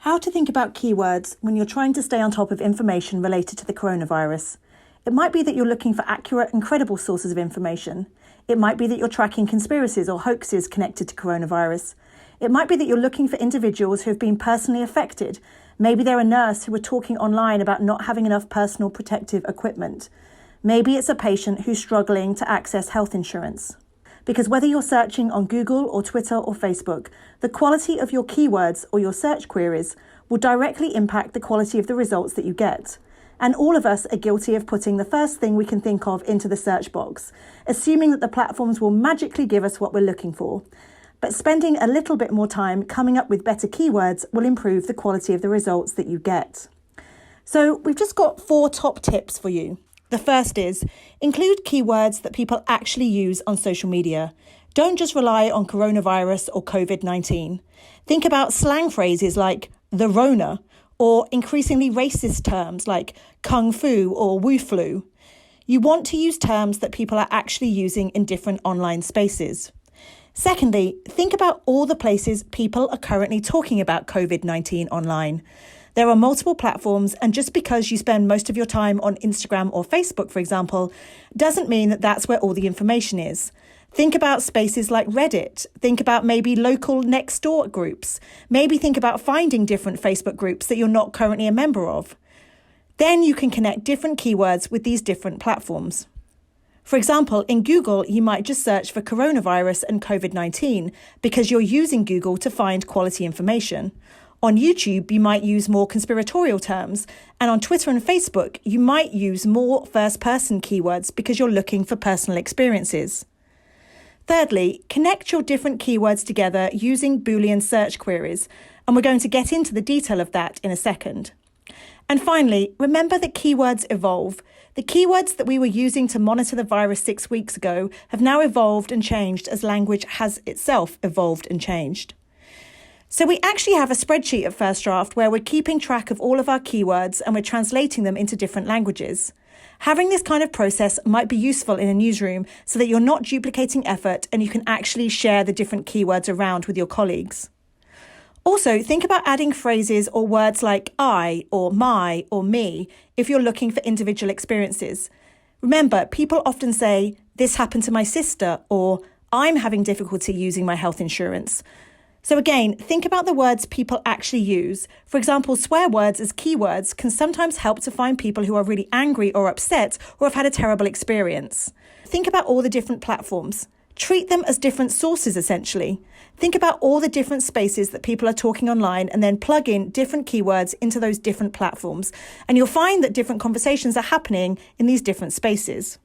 How to think about keywords when you're trying to stay on top of information related to the coronavirus. It might be that you're looking for accurate and credible sources of information. It might be that you're tracking conspiracies or hoaxes connected to coronavirus. It might be that you're looking for individuals who have been personally affected. Maybe they're a nurse who are talking online about not having enough personal protective equipment. Maybe it's a patient who's struggling to access health insurance. Because whether you're searching on Google or Twitter or Facebook, the quality of your keywords or your search queries will directly impact the quality of the results that you get. And all of us are guilty of putting the first thing we can think of into the search box, assuming that the platforms will magically give us what we're looking for. But spending a little bit more time coming up with better keywords will improve the quality of the results that you get. So we've just got 4 top tips for you. The first is, include keywords that people actually use on social media. Don't just rely on coronavirus or COVID-19. Think about slang phrases like the Rona, or increasingly racist terms like kung fu or woo flu. You want to use terms that people are actually using in different online spaces. Secondly, think about all the places people are currently talking about COVID-19 online. There are multiple platforms, and just because you spend most of your time on Instagram or Facebook, for example, doesn't mean that that's where all the information is. Think about spaces like Reddit. Think about maybe local next door groups. Maybe think about finding different Facebook groups that you're not currently a member of. Then you can connect different keywords with these different platforms. For example, in Google, you might just search for coronavirus and COVID-19 because you're using Google to find quality information. On YouTube, you might use more conspiratorial terms, and on Twitter and Facebook, you might use more first-person keywords because you're looking for personal experiences. Thirdly, connect your different keywords together using Boolean search queries, and we're going to get into the detail of that in a second. And finally, remember that keywords evolve. The keywords that we were using to monitor the virus 6 weeks ago have now evolved and changed as language has itself evolved and changed. So we actually have a spreadsheet at First Draft where we're keeping track of all of our keywords and we're translating them into different languages. Having this kind of process might be useful in a newsroom so that you're not duplicating effort and you can actually share the different keywords around with your colleagues. Also, think about adding phrases or words like I or my or me if you're looking for individual experiences. Remember, people often say, "This happened to my sister," or "I'm having difficulty using my health insurance." So again, think about the words people actually use. For example, swear words as keywords can sometimes help to find people who are really angry or upset or have had a terrible experience. Think about all the different platforms. Treat them as different sources, essentially. Think about all the different spaces that people are talking online and then plug in different keywords into those different platforms. And you'll find that different conversations are happening in these different spaces.